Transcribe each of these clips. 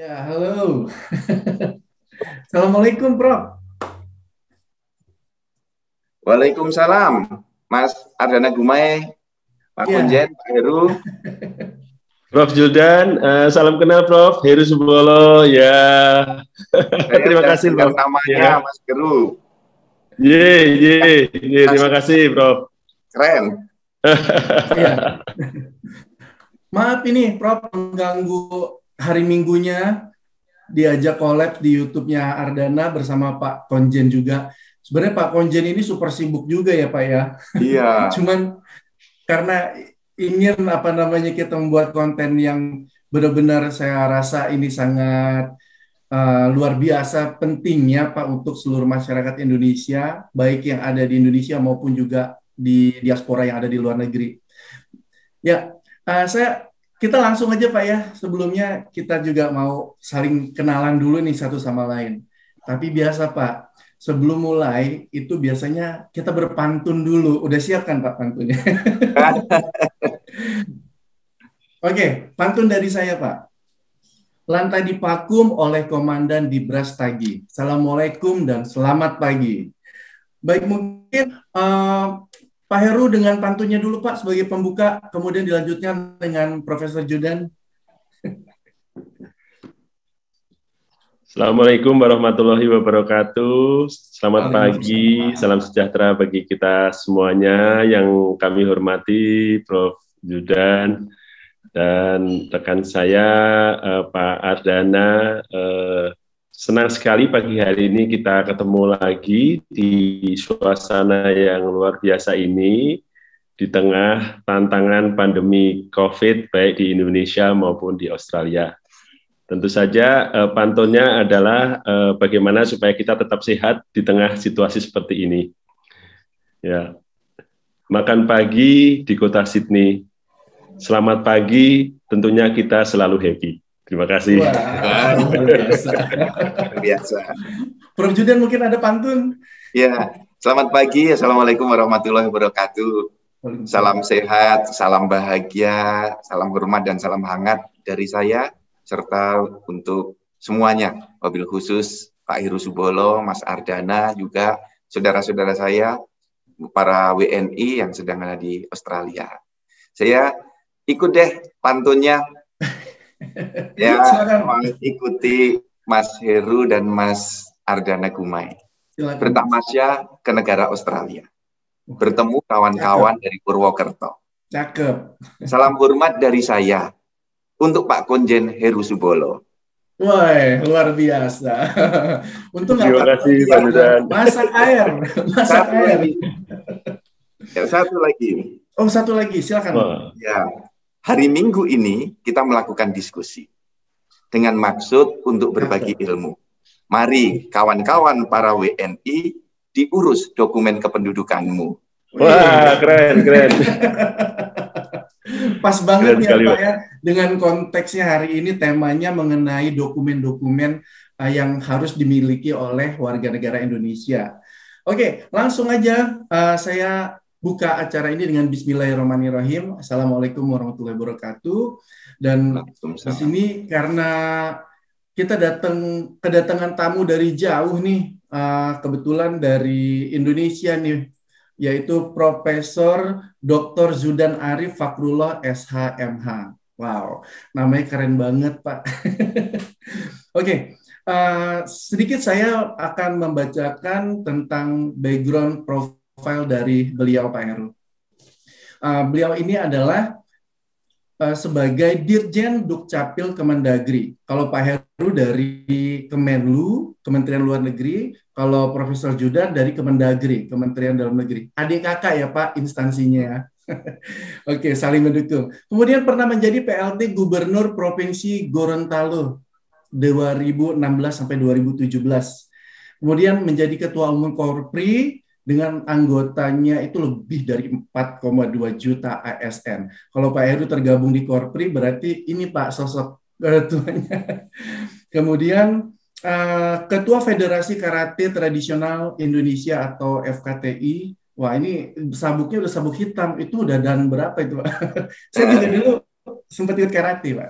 Ya, halo. Assalamualaikum, Prof. Waalaikumsalam, Mas Ardana Gumai, Pak Ya, Konjen, Pak Heru. Prof. Juldan, salam kenal Prof. Heru Subolo, ya. Saya Terima sudah kasih dengar Prof. namanya, Ya, Mas Heru. ye, ye, ye, Mas terima kasih Prof. keren. iya. Maaf ini, Prof, mengganggu hari Minggunya diajak collab di YouTube-nya Ardana bersama Pak Konjen juga. Sebenarnya Pak Konjen ini super sibuk juga ya, Pak ya. Iya, Cuman karena ingin apa namanya kita membuat konten yang benar-benar saya rasa ini sangat luar biasa pentingnya Pak untuk seluruh masyarakat Indonesia, baik yang ada di Indonesia maupun juga di diaspora yang ada di luar negeri. Ya, kita langsung aja Pak ya. Sebelumnya kita juga mau saling kenalan dulu nih satu sama lain. Tapi biasa Pak, sebelum mulai itu biasanya kita berpantun dulu. Udah siap kan Pak pantunnya? Oke, pantun dari saya Pak. Lantai dipakum oleh Komandan di Brastagi. Assalamualaikum dan selamat pagi. Baik, mungkin Pak Heru dengan pantunnya dulu Pak sebagai pembuka, kemudian dilanjutkan dengan Profesor Judan. Assalamualaikum warahmatullahi wabarakatuh. Selamat pagi, Waalaikumsalam. salam sejahtera bagi kita semuanya yang kami hormati, Prof. Juldan dan rekan saya Pak Ardana. Senang sekali pagi hari ini kita ketemu lagi di suasana yang luar biasa ini, di tengah tantangan pandemi COVID baik di Indonesia maupun di Australia. Tentu saja pantunnya adalah bagaimana supaya kita tetap sehat di tengah situasi seperti ini. Ya, makan pagi di kota Sydney. Selamat pagi, tentunya kita selalu happy. Terima kasih. Wah, luar biasa. biasa. Prof. Judan mungkin ada pantun? Ya, selamat pagi. Assalamualaikum warahmatullahi wabarakatuh. Salam sehat, salam bahagia, salam hormat dan salam hangat dari saya, serta untuk semuanya, wabil khusus Pak Heru Subolo, Mas Ardana, juga saudara-saudara saya, para WNI yang sedang ada di Australia. Saya ikut deh pantunnya, ya, ikuti Mas Heru dan Mas Ardana Gumai. Silakan. Bertamasya ke negara Australia. Bertemu kawan-kawan dari Purwokerto. Cakep. Salam hormat dari saya untuk Pak Konjen Heru Subolo. Wah, luar biasa. Untung nggak Terima kasih, Pak Judan. masak air. Masak Satu air. lagi. Ya, satu lagi. Oh, satu lagi, silakan. Ya, hari Minggu ini kita melakukan diskusi dengan maksud untuk berbagi ilmu. Mari kawan-kawan para WNI diurus dokumen kependudukanmu. Wah, keren, keren. Pas banget ya sekali, Pak ya, dengan konteksnya hari ini temanya mengenai dokumen-dokumen yang harus dimiliki oleh warga negara Indonesia. Oke, langsung aja saya buka acara ini dengan Bismillahirrahmanirrahim. Assalamualaikum warahmatullahi wabarakatuh. Dan di sini karena kita kedatangan tamu dari jauh nih, kebetulan dari Indonesia nih, yaitu Profesor Dr. Zudan Arif Fakrullah SHMH. Wow, namanya keren banget Pak. Oke, sedikit saya akan membacakan tentang background profile dari beliau Pak Heru. Beliau ini adalah sebagai Dirjen Dukcapil Kemendagri. Kalau Pak Heru dari Kemenlu, Kementerian Luar Negeri, kalau Profesor Judan dari Kemendagri, Kementerian Dalam Negeri. Adik kakak ya Pak instansinya ya. Oke, saling mendukung. Kemudian pernah menjadi PLT Gubernur Provinsi Gorontalo 2016 sampai 2017. Kemudian menjadi Ketua Umum Korpri dengan anggotanya itu lebih dari 4,2 juta ASN. Kalau Pak Heru tergabung di Korpri, berarti ini Pak sosok ketuanya. Kemudian Ketua Federasi Karate Tradisional Indonesia atau FKTI. Wah, ini sabuknya udah sabuk hitam. Itu udah dan berapa itu Pak? Saya juga dulu sempat ikut karate Pak.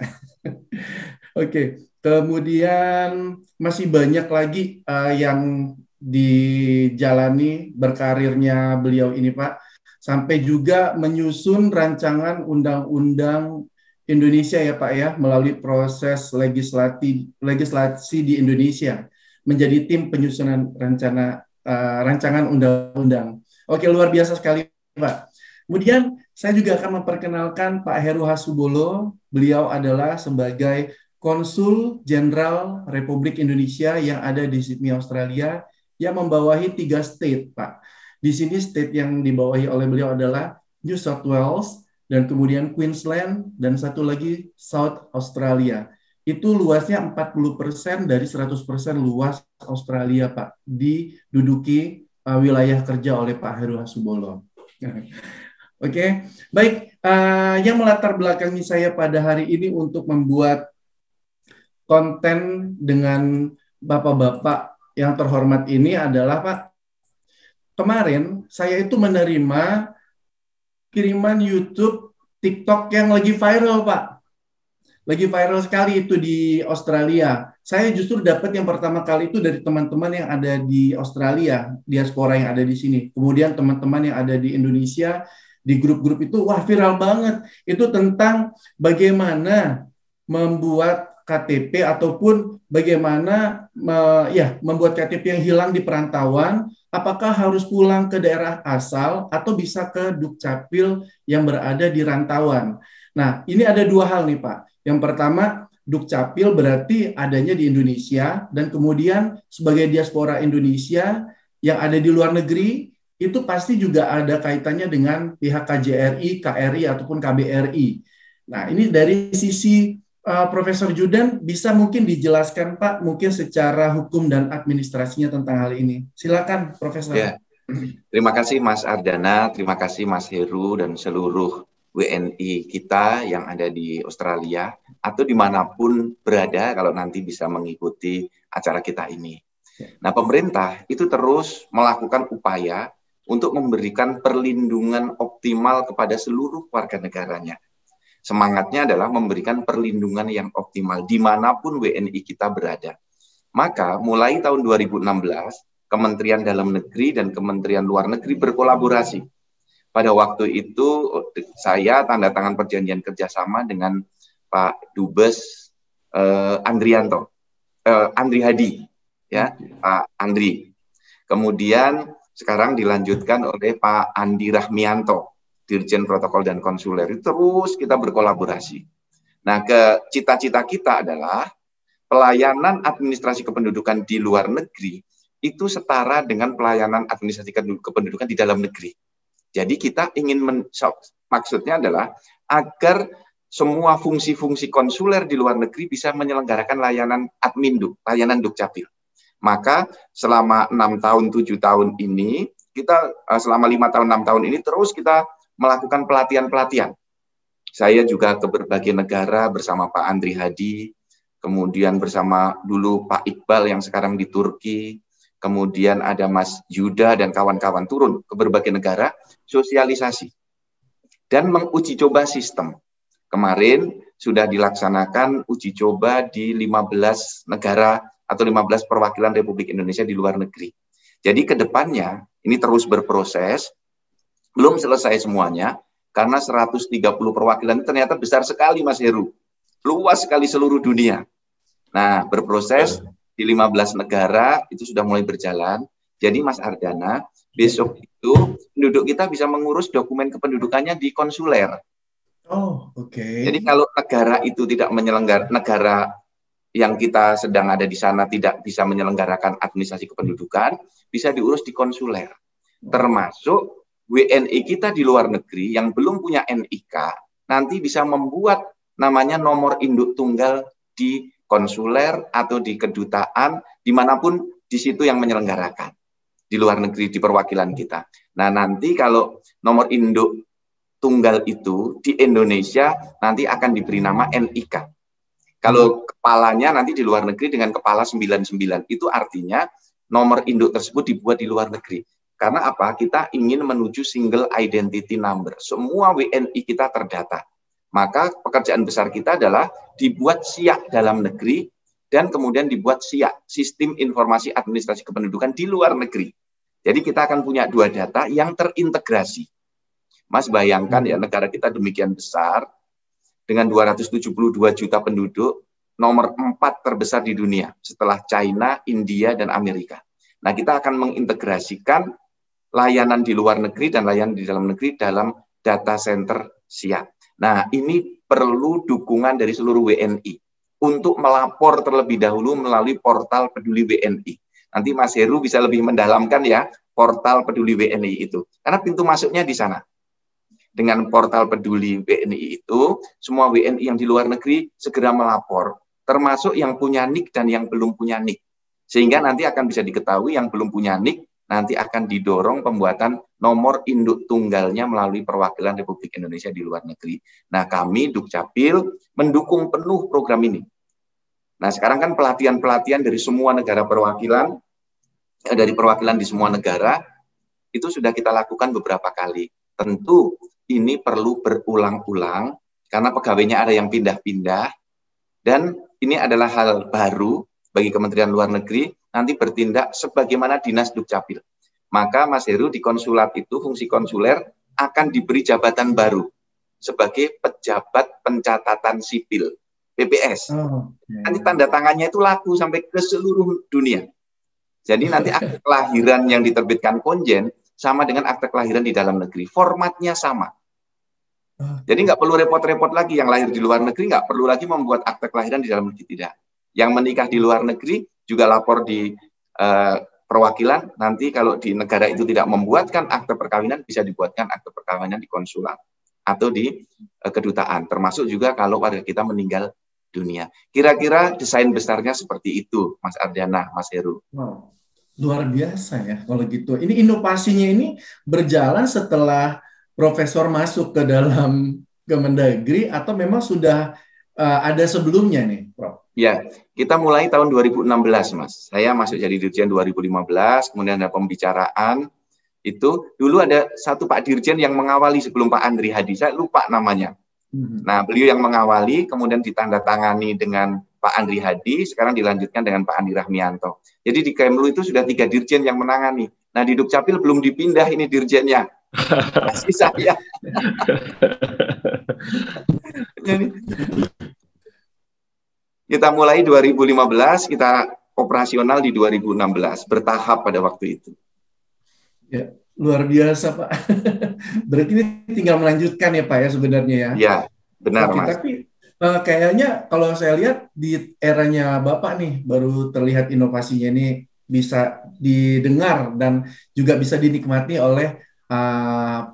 Oke. Kemudian masih banyak lagi yang dijalani berkarirnya beliau ini, Pak. Sampai juga menyusun rancangan undang-undang Indonesia ya Pak ya, melalui proses legislasi di Indonesia, menjadi tim penyusunan rancangan undang-undang. Oke, luar biasa sekali Pak. Kemudian saya juga akan memperkenalkan Pak Heru Hasubolo. Beliau adalah sebagai Konsul Jenderal Republik Indonesia yang ada di Sydney, Australia, yang membawahi 3 state, Pak. Di sini state yang dibawahi oleh beliau adalah New South Wales, dan kemudian Queensland, dan satu lagi South Australia. Itu luasnya 40% dari 100% luas Australia, Pak, diduduki wilayah kerja oleh Pak Heru Hasubolo. Oke, baik. Yang melatar belakangi saya pada hari ini untuk membuat konten dengan bapak-bapak yang terhormat ini adalah Pak, kemarin saya itu menerima kiriman YouTube, TikTok yang lagi viral Pak. Lagi viral sekali itu di Australia. Saya justru dapat yang pertama kali itu dari teman-teman yang ada di Australia, diaspora yang ada di sini. Kemudian teman-teman yang ada di Indonesia, di grup-grup itu, wah viral banget. Itu tentang bagaimana membuat KTP ataupun bagaimana membuat KTP yang hilang di perantauan, apakah harus pulang ke daerah asal atau bisa ke Dukcapil yang berada di rantauan. Nah, ini ada 2 hal nih Pak. Yang pertama, Dukcapil berarti adanya di Indonesia, dan kemudian sebagai diaspora Indonesia yang ada di luar negeri, itu pasti juga ada kaitannya dengan pihak KJRI, KRI, ataupun KBRI. Nah, ini dari sisi Profesor Judan bisa mungkin dijelaskan Pak, mungkin secara hukum dan administrasinya tentang hal ini. Silakan Profesor. Ya. Terima kasih Mas Ardana, terima kasih Mas Heru dan seluruh WNI kita yang ada di Australia atau dimanapun berada kalau nanti bisa mengikuti acara kita ini. Nah, pemerintah itu terus melakukan upaya untuk memberikan perlindungan optimal kepada seluruh warga negaranya. Semangatnya adalah memberikan perlindungan yang optimal dimanapun WNI kita berada. Maka mulai tahun 2016, Kementerian Dalam Negeri dan Kementerian Luar Negeri berkolaborasi. Pada waktu itu saya tanda tangan perjanjian kerjasama dengan Pak Dubes Andri Hadi, ya Pak Andri. Kemudian sekarang dilanjutkan oleh Pak Andi Rahmianto, Dirjen Protokol dan Konsuler. Terus kita berkolaborasi. Nah, cita-cita kita adalah pelayanan administrasi kependudukan di luar negeri itu setara dengan pelayanan administrasi kependudukan di dalam negeri. Jadi kita ingin maksudnya adalah agar semua fungsi-fungsi konsuler di luar negeri bisa menyelenggarakan layanan adminduk, layanan Dukcapil. Maka selama 6 tahun, 7 tahun ini, kita selama 5 tahun, 6 tahun ini terus kita melakukan pelatihan-pelatihan. Saya juga ke berbagai negara bersama Pak Andri Hadi, kemudian bersama dulu Pak Iqbal yang sekarang di Turki, kemudian ada Mas Yuda dan kawan-kawan turun ke berbagai negara, sosialisasi, dan menguji coba sistem. Kemarin sudah dilaksanakan uji coba di 15 negara atau 15 perwakilan Republik Indonesia di luar negeri. Jadi ke depannya ini terus berproses, belum selesai semuanya, karena 130 perwakilan ternyata besar sekali Mas Heru. Luas sekali seluruh dunia. Nah, berproses di 15 negara, itu sudah mulai berjalan. Jadi Mas Ardana, besok itu penduduk kita bisa mengurus dokumen kependudukannya di konsuler. Oh, oke. Jadi kalau negara itu tidak negara yang kita sedang ada di sana tidak bisa menyelenggarakan administrasi kependudukan, bisa diurus di konsuler. Termasuk WNI kita di luar negeri yang belum punya NIK, nanti bisa membuat namanya nomor induk tunggal di konsuler atau di kedutaan, dimanapun di situ yang menyelenggarakan. Di luar negeri, di perwakilan kita. Nah, nanti kalau nomor induk tunggal itu di Indonesia, nanti akan diberi nama NIK. Kalau kepalanya nanti di luar negeri dengan kepala 99, itu artinya nomor induk tersebut dibuat di luar negeri. Karena apa? Kita ingin menuju single identity number. Semua WNI kita terdata. Maka pekerjaan besar kita adalah dibuat SIAK dalam negeri dan kemudian dibuat SIA, Sistem Informasi Administrasi Kependudukan di luar negeri. Jadi kita akan punya 2 data yang terintegrasi. Mas bayangkan ya, negara kita demikian besar, dengan 272 juta penduduk, nomor 4 terbesar di dunia, setelah China, India, dan Amerika. Nah, kita akan mengintegrasikan layanan di luar negeri dan layanan di dalam negeri dalam data center SIA. Nah, ini perlu dukungan dari seluruh WNI untuk melapor terlebih dahulu melalui portal Peduli WNI. Nanti Mas Heru bisa lebih mendalamkan ya portal Peduli WNI itu. Karena pintu masuknya di sana. Dengan portal Peduli WNI itu, semua WNI yang di luar negeri segera melapor, termasuk yang punya NIK dan yang belum punya NIK. Sehingga nanti akan bisa diketahui yang belum punya NIK, nanti akan didorong pembuatan nomor induk tunggalnya melalui perwakilan Republik Indonesia di luar negeri. Nah, kami Dukcapil mendukung penuh program ini. Nah, sekarang kan pelatihan-pelatihan dari semua negara perwakilan, dari perwakilan di semua negara, itu sudah kita lakukan beberapa kali. Tentu ini perlu berulang-ulang, karena pegawainya ada yang pindah-pindah, dan ini adalah hal baru bagi Kementerian Luar Negeri, nanti bertindak sebagaimana Dinas Dukcapil. Maka Mas Heru di konsulat itu, fungsi konsuler, akan diberi jabatan baru, sebagai pejabat pencatatan sipil. PPS. Nanti tanda tangannya itu laku sampai ke seluruh dunia. Jadi nanti akte kelahiran yang diterbitkan Konjen sama dengan akte kelahiran di dalam negeri. Formatnya sama. Jadi nggak perlu repot-repot lagi. Yang lahir di luar negeri nggak perlu lagi membuat akte kelahiran di dalam negeri. Tidak. Yang menikah di luar negeri juga lapor di perwakilan. Nanti kalau di negara itu tidak membuatkan akte perkawinan, bisa dibuatkan akte perkawinan di konsulat atau di kedutaan. Termasuk juga kalau warga kita meninggal dunia. Kira-kira desain besarnya seperti itu, Mas Ardana, Mas Heru. Wow, luar biasa ya kalau gitu. Ini inovasinya ini berjalan setelah Profesor masuk ke dalam Kemendagri atau memang sudah ada sebelumnya nih, Prof? Ya, kita mulai tahun 2016, Mas. Saya masuk jadi Dirjen 2015, kemudian ada pembicaraan. Itu dulu ada satu Pak Dirjen yang mengawali sebelum Pak Andri Hadi, saya lupa namanya. Nah, beliau yang mengawali, kemudian ditandatangani dengan Pak Andri Hadi, sekarang dilanjutkan dengan Pak Andi Rahmianto. Jadi di Kemlu itu sudah 3 dirjen yang menangani. Nah, di Dukcapil belum dipindah ini dirjennya. Masih saya. Jadi, kita mulai 2015, kita operasional di 2016, bertahap pada waktu itu. Ya, luar biasa, Pak. Berarti ini tinggal melanjutkan ya, Pak, ya sebenarnya ya? Ya, benar, Oke, Mas. tapi kayaknya kalau saya lihat di eranya Bapak nih, baru terlihat inovasinya ini bisa didengar dan juga bisa dinikmati oleh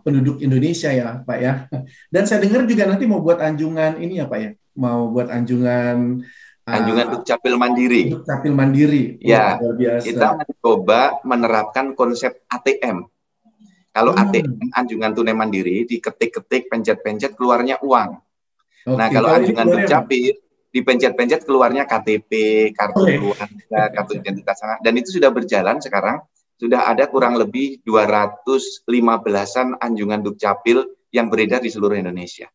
penduduk Indonesia ya, Pak ya. Dan saya dengar juga nanti mau buat anjungan ini ya, Pak ya? Mau buat anjungan Dukcapil Mandiri. Dukcapil Mandiri. Ya, kita mencoba menerapkan konsep ATM. Kalau ATM, anjungan tunai mandiri, diketik-ketik, pencet-pencet, keluarnya uang. Nah, kalau anjungan Dukcapil, dipencet-pencet, keluarnya KTP, kartu keluarga, kartu identitas anak. Dan itu sudah berjalan sekarang. Sudah ada kurang lebih 215-an anjungan Dukcapil yang beredar di seluruh Indonesia.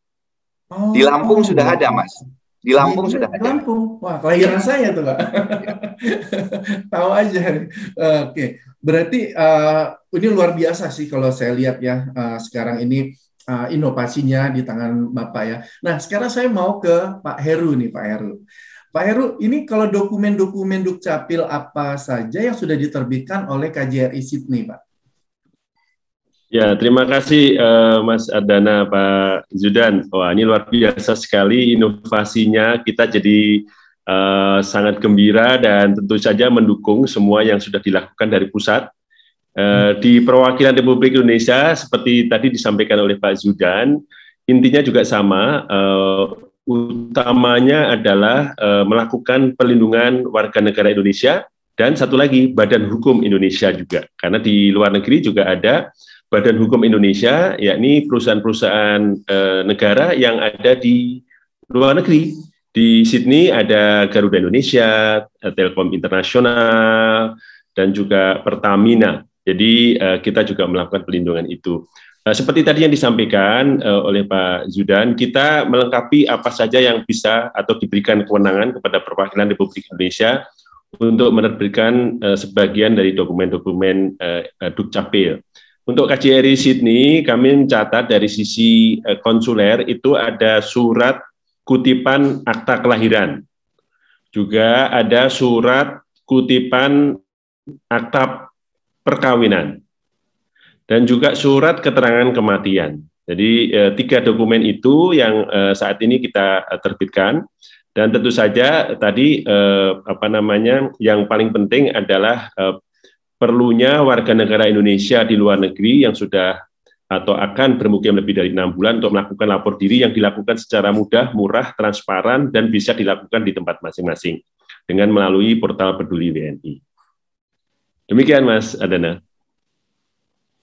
Di Lampung sudah ada, Mas. Di Lampung sudah ada. Lampung. Wah, kelahiran saya tuh, Pak. Tahu aja. Oke. Berarti ini luar biasa sih kalau saya lihat ya sekarang ini inovasinya di tangan Bapak ya. Nah, sekarang saya mau ke Pak Heru nih, Pak Heru. Pak Heru, ini kalau dokumen-dokumen Dukcapil apa saja yang sudah diterbitkan oleh KJRI Sydney, Pak? Ya, terima kasih Mas Ardana, Pak Zudan. Wah, ini luar biasa sekali inovasinya. Kita jadi sangat gembira dan tentu saja mendukung semua yang sudah dilakukan dari pusat. Di perwakilan Republik Indonesia, seperti tadi disampaikan oleh Pak Zudan, intinya juga sama. Utamanya adalah melakukan perlindungan warga negara Indonesia dan satu lagi Badan Hukum Indonesia juga. Karena di luar negeri juga ada Badan Hukum Indonesia, yakni perusahaan-perusahaan negara yang ada di luar negeri. Di Sydney ada Garuda Indonesia, Telkom Internasional, dan juga Pertamina. Jadi kita juga melakukan pelindungan itu. seperti tadi yang disampaikan oleh Pak Zudan, kita melengkapi apa saja yang bisa atau diberikan kewenangan kepada perwakilan Republik Indonesia untuk menerbitkan sebagian dari dokumen-dokumen Dukcapil. Untuk KJRI Sydney, kami mencatat dari sisi konsuler itu ada surat kutipan akta kelahiran, juga ada surat kutipan akta perkawinan, dan juga surat keterangan kematian. Jadi 3 dokumen itu yang saat ini kita terbitkan, dan tentu saja tadi yang paling penting adalah perlunya warga negara Indonesia di luar negeri yang sudah atau akan bermukim lebih dari 6 bulan untuk melakukan lapor diri yang dilakukan secara mudah, murah, transparan, dan bisa dilakukan di tempat masing-masing dengan melalui portal Peduli WNI. Demikian Mas Adana.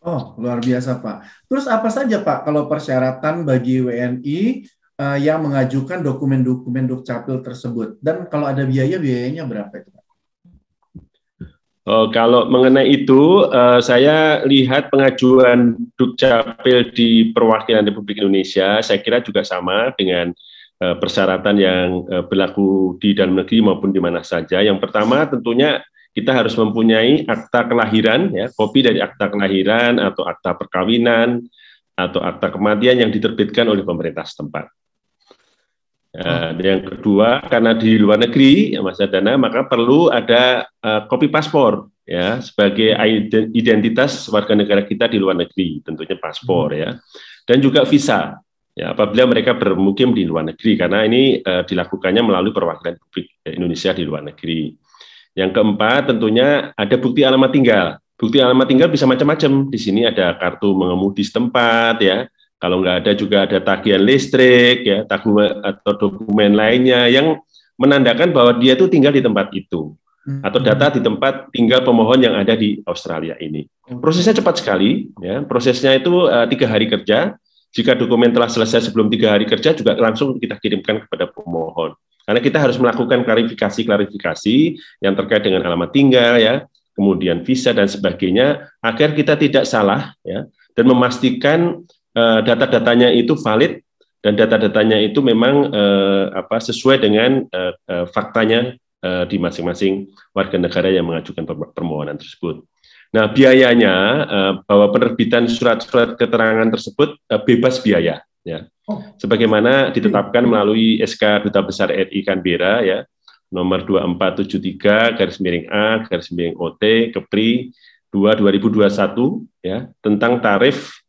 Oh, luar biasa, Pak. Terus apa saja, Pak, kalau persyaratan bagi WNI yang mengajukan dokumen-dokumen Dukcapil tersebut? Dan kalau ada biayanya berapa itu, Pak? Kalau mengenai itu, saya lihat pengajuan Dukcapil di perwakilan Republik Indonesia, saya kira juga sama dengan persyaratan yang berlaku di dalam negeri maupun di mana saja. Yang pertama tentunya kita harus mempunyai akta kelahiran, ya, kopi dari akta kelahiran atau akta perkawinan atau akta kematian yang diterbitkan oleh pemerintah setempat. Yang kedua, karena di luar negeri, ya, Mas Adana, maka perlu ada kopi paspor, ya, sebagai identitas warga negara kita di luar negeri, tentunya paspor, ya, dan juga visa, ya, apabila mereka bermukim di luar negeri, karena ini dilakukannya melalui perwakilan Republik Indonesia di luar negeri. Yang keempat, tentunya ada bukti alamat tinggal. Bukti alamat tinggal bisa macam-macam. Di sini ada kartu mengemudi setempat, ya. Kalau nggak ada juga ada tagihan listrik, ya, atau dokumen lainnya yang menandakan bahwa dia itu tinggal di tempat itu, atau data di tempat tinggal pemohon yang ada di Australia ini. Prosesnya cepat sekali, ya. Prosesnya itu 3 hari kerja. Jika dokumen telah selesai sebelum 3 hari kerja, juga langsung kita kirimkan kepada pemohon. Karena kita harus melakukan klarifikasi yang terkait dengan alamat tinggal, ya, kemudian visa dan sebagainya, agar kita tidak salah, ya, dan memastikan data-datanya itu valid dan data-datanya itu memang sesuai dengan faktanya di masing-masing warga negara yang mengajukan permohonan tersebut. Nah, biayanya bahwa penerbitan surat-surat keterangan tersebut bebas biaya, ya. Sebagaimana ditetapkan melalui SK Duta Besar RI Canberra, ya, nomor 2473/A/OT Kepri 2/2021, ya, tentang tarif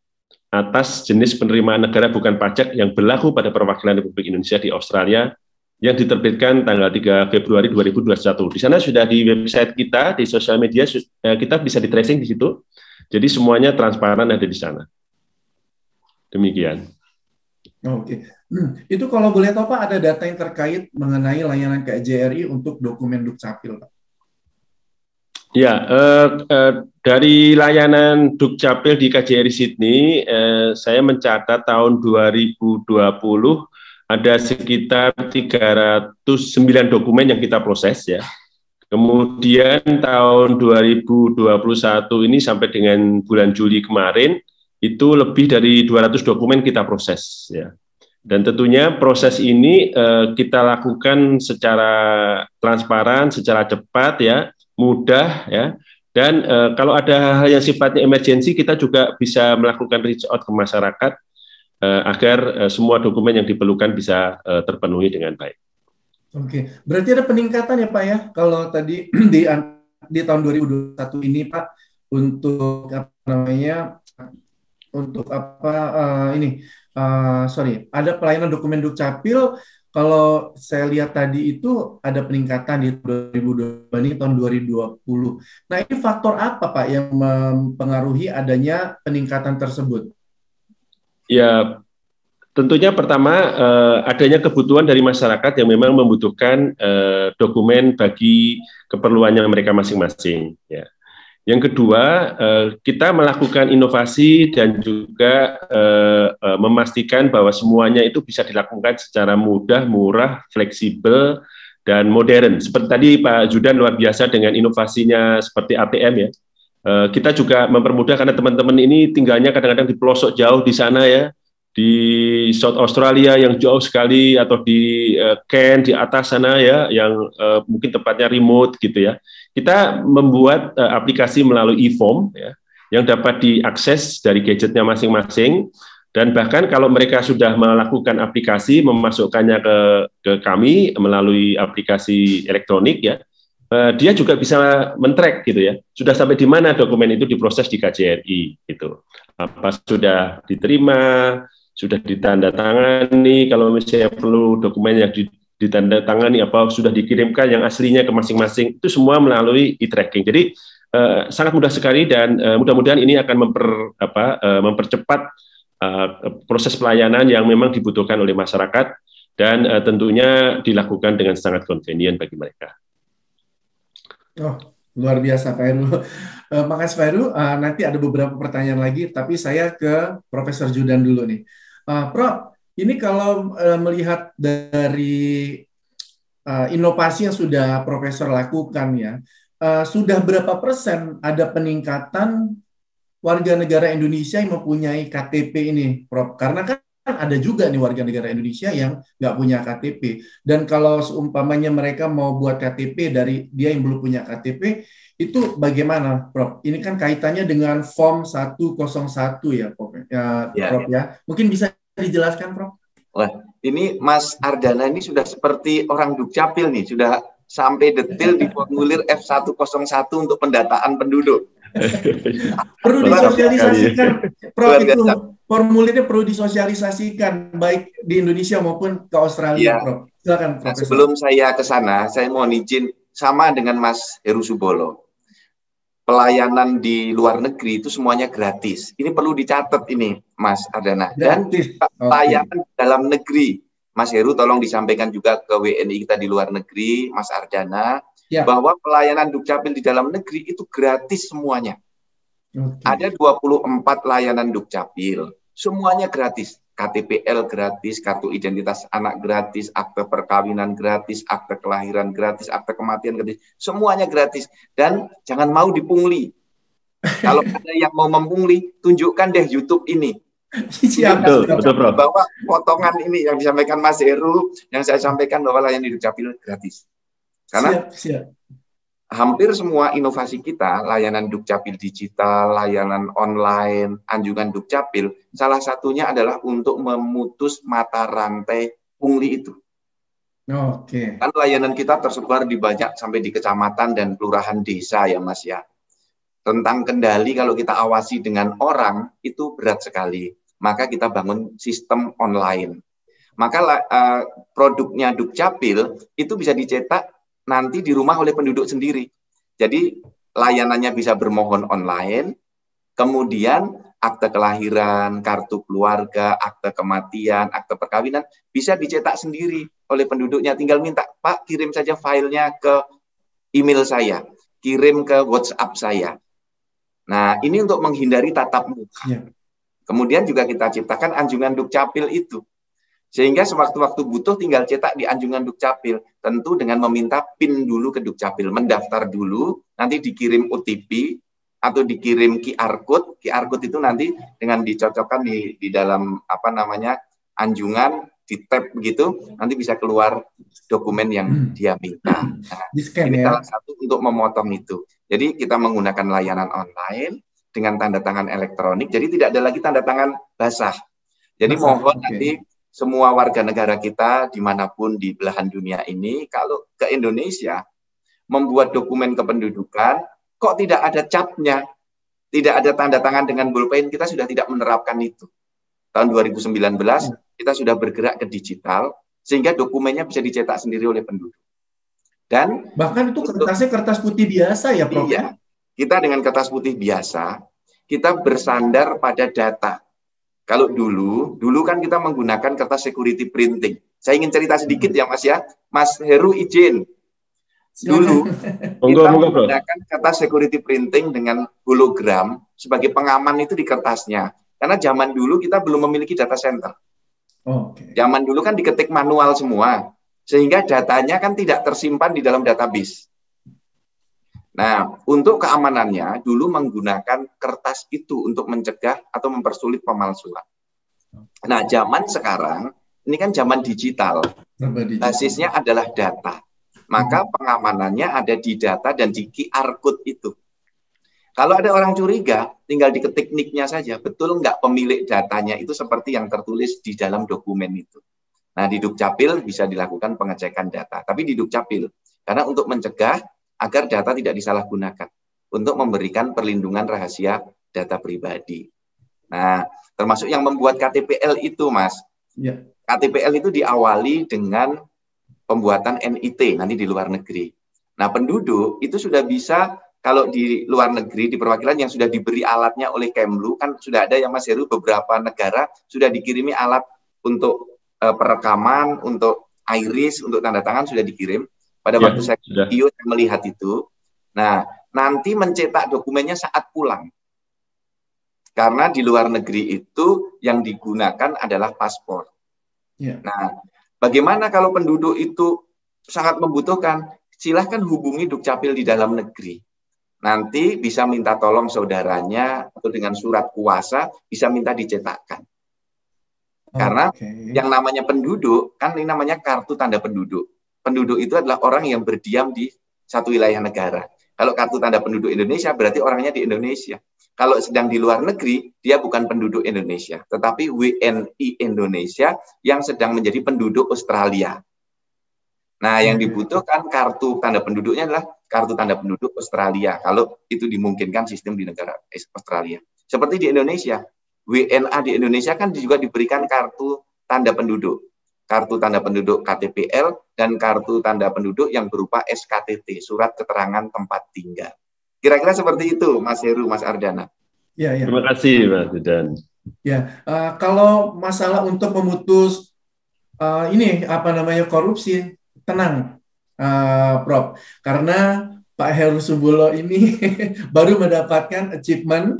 atas jenis penerimaan negara bukan pajak yang berlaku pada perwakilan Republik Indonesia di Australia yang diterbitkan tanggal 3 Februari 2021. Di sana sudah di website kita, di sosial media, kita bisa di tracing di situ. Jadi semuanya transparan ada di sana. Demikian. Oke. Itu kalau boleh tahu, Pak, ada data yang terkait mengenai layanan KJRI untuk dokumen Dukcapil, Pak? Ya, dari layanan Dukcapil di KJRI Sydney, saya mencatat tahun 2020 ada sekitar 309 dokumen yang kita proses, ya. Kemudian tahun 2021 ini sampai dengan bulan Juli kemarin itu lebih dari 200 dokumen kita proses, ya. Dan tentunya proses ini kita lakukan secara transparan, secara cepat, ya, mudah, ya. Dan kalau ada hal yang sifatnya emergensi, kita juga bisa melakukan reach out ke masyarakat agar semua dokumen yang diperlukan bisa terpenuhi dengan baik. Oke, berarti ada peningkatan ya, Pak, ya, kalau tadi di tahun 2021 ini, Pak, untuk apa namanya, untuk ada pelayanan dokumen Dukcapil. Kalau saya lihat tadi itu ada peningkatan di 2020 ini tahun 2020. Nah, ini faktor apa, Pak, yang mempengaruhi adanya peningkatan tersebut? Ya, tentunya pertama adanya kebutuhan dari masyarakat yang memang membutuhkan dokumen bagi keperluannya mereka masing-masing, ya. Yang kedua, kita melakukan inovasi dan juga memastikan bahwa semuanya itu bisa dilakukan secara mudah, murah, fleksibel, dan modern. Seperti tadi Pak Zudan luar biasa dengan inovasinya seperti ATM, ya. Kita juga mempermudah karena teman-teman ini tinggalnya kadang-kadang di pelosok jauh di sana ya, di South Australia yang jauh sekali, atau di Kent di atas sana ya, yang mungkin tempatnya remote gitu ya. Kita membuat aplikasi melalui eForm ya, yang dapat diakses dari gadgetnya masing-masing, dan bahkan kalau mereka sudah melakukan aplikasi, memasukkannya ke kami melalui aplikasi elektronik ya, dia juga bisa men-track gitu ya, sudah sampai di mana dokumen itu diproses di KJRI gitu. Apa sudah diterima, sudah ditandatangani, kalau misalnya perlu dokumen yang ditandatangani, apa sudah dikirimkan yang aslinya ke masing-masing, itu semua melalui e-tracking. Jadi sangat mudah sekali, dan mudah-mudahan ini akan mempercepat proses pelayanan yang memang dibutuhkan oleh masyarakat, dan tentunya dilakukan dengan sangat convenient bagi mereka. Oh, luar biasa Pak Heru. Makasih Pak Heru. Nanti ada beberapa pertanyaan lagi, tapi saya ke Profesor Judan dulu nih. Prof, ini kalau melihat dari inovasi yang sudah Profesor lakukan ya, sudah berapa persen ada peningkatan warga negara Indonesia yang mempunyai KTP ini, Prof? Karena kan ada juga nih warga negara Indonesia yang nggak punya KTP. Dan kalau seumpamanya mereka mau buat KTP dari dia yang belum punya KTP, itu bagaimana, Prof? Ini kan kaitannya dengan Form 101 ya, Prof. Prof ya. Mungkin bisa dijelaskan, Prof? Wah, ini Mas Ardana ini sudah seperti orang Dukcapil nih, sudah sampai detail di formulir F101 untuk pendataan penduduk. Perlu disosialisasikan, Prof, itu formulirnya perlu disosialisasikan baik di Indonesia maupun ke Australia, ya. Prof. Silakan, Prof. Nah, sebelum saya ke sana, saya mohon izin sama dengan Mas Heru Subolo. Pelayanan di luar negeri itu semuanya gratis. Ini perlu dicatat ini, Mas Ardana. Dan pelayanan dalam negeri, Mas Heru tolong disampaikan juga ke WNI kita di luar negeri, Mas Ardana, bahwa pelayanan Dukcapil di dalam negeri itu gratis semuanya. Ada 24 layanan Dukcapil, semuanya gratis. KTPL gratis, kartu identitas anak gratis, akte perkawinan gratis, akte kelahiran gratis, akte kematian gratis, semuanya gratis. Dan jangan mau dipungli. Kalau ada yang mau mempungli, tunjukkan deh YouTube ini. Betul, Prof. Bahwa potongan ini yang disampaikan Mas Heru, yang saya sampaikan bahwa layanan Dukcapil gratis. Karena hampir semua inovasi kita, layanan Dukcapil digital, layanan online, anjungan Dukcapil, salah satunya adalah untuk memutus mata rantai pungli itu. Kan layanan kita tersebar di banyak, sampai di kecamatan dan kelurahan desa ya Mas ya. Tentang kendali kalau kita awasi dengan orang, itu berat sekali. Maka kita bangun sistem online. Maka produknya Dukcapil itu bisa dicetak nanti di rumah oleh penduduk sendiri. Jadi layanannya bisa bermohon online, kemudian akte kelahiran, kartu keluarga, akte kematian, akte perkawinan bisa dicetak sendiri oleh penduduknya. Tinggal minta, Pak kirim saja filenya ke email saya, kirim ke WhatsApp saya. Nah ini untuk menghindari tatap muka. Kemudian juga kita ciptakan anjungan Dukcapil itu. Sehingga sewaktu-waktu butuh tinggal cetak di anjungan Dukcapil. Tentu dengan meminta PIN dulu ke Dukcapil. Mendaftar dulu, nanti dikirim OTP atau dikirim QR Code. QR Code itu nanti dengan dicocokkan di dalam anjungan, di tab begitu, nanti bisa keluar dokumen yang dia minta. Nah, ini salah satu untuk memotong itu. Jadi kita menggunakan layanan online dengan tanda tangan elektronik. Jadi tidak ada lagi tanda tangan basah. Jadi mohon nanti semua warga negara kita dimanapun di belahan dunia ini, kalau ke Indonesia membuat dokumen kependudukan, kok tidak ada capnya, tidak ada tanda tangan dengan bolpen, kita sudah tidak menerapkan itu. Tahun 2019 kita sudah bergerak ke digital, sehingga dokumennya bisa dicetak sendiri oleh penduduk. Dan bahkan itu kertasnya kertas putih biasa ya, Prof? Iya, kita dengan kertas putih biasa, kita bersandar pada data. Kalau dulu kan kita menggunakan kertas security printing. Saya ingin cerita sedikit ya Mas ya. Mas Heru izin. Dulu kita menggunakan kertas security printing dengan hologram sebagai pengaman itu di kertasnya. Karena zaman dulu kita belum memiliki data center. Zaman dulu kan diketik manual semua. Sehingga datanya kan tidak tersimpan di dalam database. Nah, untuk keamanannya dulu menggunakan kertas itu untuk mencegah atau mempersulit pemalsuan. Nah, zaman sekarang ini kan zaman digital. Basisnya adalah data. Maka pengamanannya ada di data dan di QR code itu. Kalau ada orang curiga, tinggal diketik nicknya saja. Betul nggak pemilik datanya itu seperti yang tertulis di dalam dokumen itu. Nah, di Dukcapil bisa dilakukan pengecekan data. Tapi di Dukcapil, karena untuk mencegah agar data tidak disalahgunakan. Untuk memberikan perlindungan rahasia data pribadi. Nah, termasuk yang membuat KTPL itu, Mas. Ya. KTPL itu diawali dengan pembuatan NIT, nanti di luar negeri. Nah, penduduk itu sudah bisa. Kalau di luar negeri, di perwakilan yang sudah diberi alatnya oleh Kemlu, kan sudah ada yang Mas Heru, beberapa negara sudah dikirimi alat untuk perekaman, untuk iris, untuk tanda tangan sudah dikirim. Pada waktu saya video saya melihat itu. Nah, nanti mencetak dokumennya saat pulang. Karena di luar negeri itu yang digunakan adalah paspor. Nah, bagaimana kalau penduduk itu sangat membutuhkan? Silahkan hubungi Dukcapil di dalam negeri. Nanti bisa minta tolong saudaranya atau dengan surat kuasa bisa minta dicetakkan. Karena yang namanya penduduk, kan ini namanya kartu tanda penduduk. Penduduk itu adalah orang yang berdiam di satu wilayah negara. Kalau kartu tanda penduduk Indonesia berarti orangnya di Indonesia. Kalau sedang di luar negeri, dia bukan penduduk Indonesia, tetapi WNI Indonesia yang sedang menjadi penduduk Australia. Nah, yang dibutuhkan kartu tanda penduduknya adalah kartu tanda penduduk Australia, kalau itu dimungkinkan sistem di negara Australia. Seperti di Indonesia, WNA di Indonesia kan juga diberikan kartu tanda penduduk. Kartu tanda penduduk KTPL dan kartu tanda penduduk yang berupa SKTT, Surat Keterangan Tempat Tinggal. Kira-kira seperti itu, Mas Heru, Mas Ardana. Ya. Terima kasih, Mas Zudan. Ya, kalau masalah untuk memutus korupsi, tenang, Prof. Karena Pak Heru Subulo ini baru mendapatkan achievement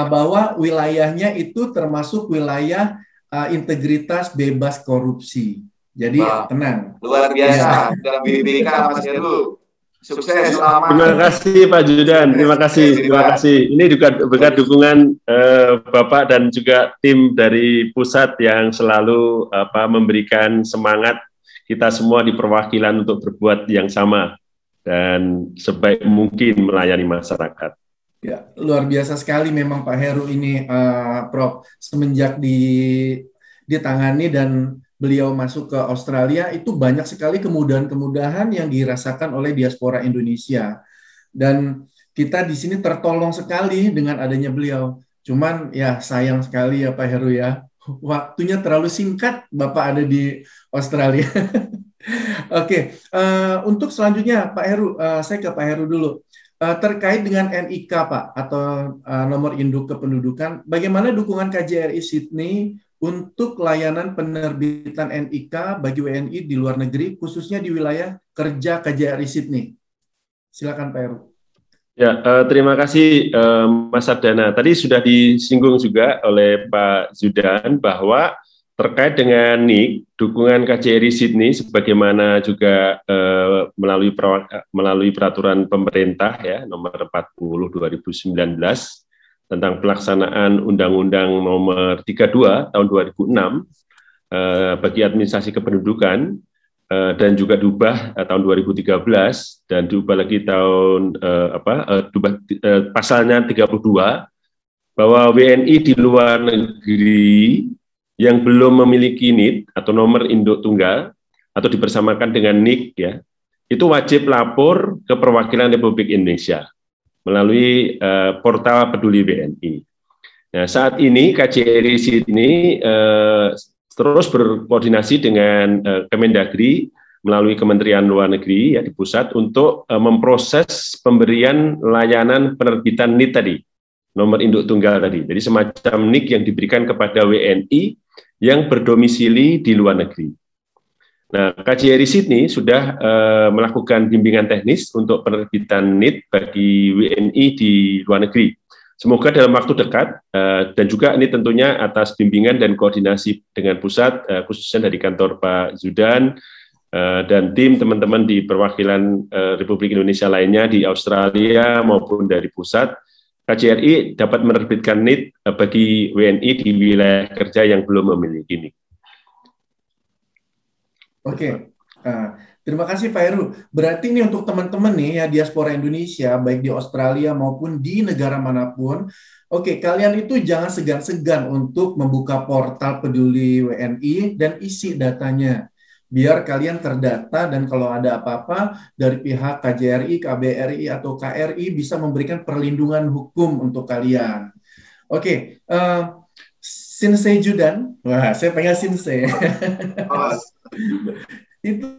bahwa wilayahnya itu termasuk wilayah integritas bebas korupsi. Jadi tenang. Luar biasa. Dalam BPK, Mas Heru. Sukses selamat. Terima kasih Pak Zudan. Terima kasih. Ini juga berkat dukungan Bapak dan juga tim dari pusat yang selalu memberikan semangat kita semua di perwakilan untuk berbuat yang sama dan sebaik mungkin melayani masyarakat. Ya, luar biasa sekali memang Pak Heru ini, Prof. Semenjak ditangani dan beliau masuk ke Australia, itu banyak sekali kemudahan-kemudahan yang dirasakan oleh diaspora Indonesia. Dan kita di sini tertolong sekali dengan adanya beliau. Cuman ya sayang sekali ya Pak Heru ya. Waktunya terlalu singkat Bapak ada di Australia. Oke, untuk selanjutnya Pak Heru, saya ke Pak Heru dulu. Terkait dengan NIK Pak, atau nomor induk kependudukan, bagaimana dukungan KJRI Sydney untuk layanan penerbitan NIK bagi WNI di luar negeri, khususnya di wilayah kerja KJRI Sydney? Silakan Pak Heru. Ya, terima kasih Mas Ardana. Tadi sudah disinggung juga oleh Pak Zudan bahwa terkait dengan NIK, dukungan KJRI Sydney sebagaimana juga melalui peraturan pemerintah ya nomor 40 2019 tentang pelaksanaan Undang-Undang nomor 32 tahun 2006 bagi administrasi kependudukan dan juga diubah tahun 2013 dan diubah lagi tahun pasalnya 32 bahwa WNI di luar negeri yang belum memiliki NIT atau nomor induk tunggal atau dibersamakan dengan NIK ya, itu wajib lapor ke perwakilan Republik Indonesia melalui portal Peduli WNI. Nah, saat ini KJRI Sydney terus berkoordinasi dengan Kemendagri melalui Kementerian Luar Negeri ya di pusat untuk memproses pemberian layanan penerbitan NIT tadi, nomor induk tunggal tadi. Jadi semacam NIK yang diberikan kepada WNI yang berdomisili di luar negeri. Nah, KJRI Sydney sudah melakukan bimbingan teknis untuk penerbitan NIT bagi WNI di luar negeri. Semoga dalam waktu dekat, dan juga ini tentunya atas bimbingan dan koordinasi dengan pusat, khususnya dari kantor Pak Zudan, dan tim teman-teman di perwakilan Republik Indonesia lainnya di Australia maupun dari pusat, KJRI dapat menerbitkan NIT bagi WNI di wilayah kerja yang belum memiliki NIT. Oke, terima kasih Pak Heru. Berarti ini untuk teman-teman nih ya diaspora Indonesia, baik di Australia maupun di negara manapun, oke, kalian itu jangan segan-segan untuk membuka portal Peduli WNI dan isi datanya. Biar kalian terdata dan kalau ada apa-apa dari pihak KJRI, KBRI, atau KRI bisa memberikan perlindungan hukum untuk kalian. Oke, Shinsei Judan, wah saya pengen Shinsei. Itu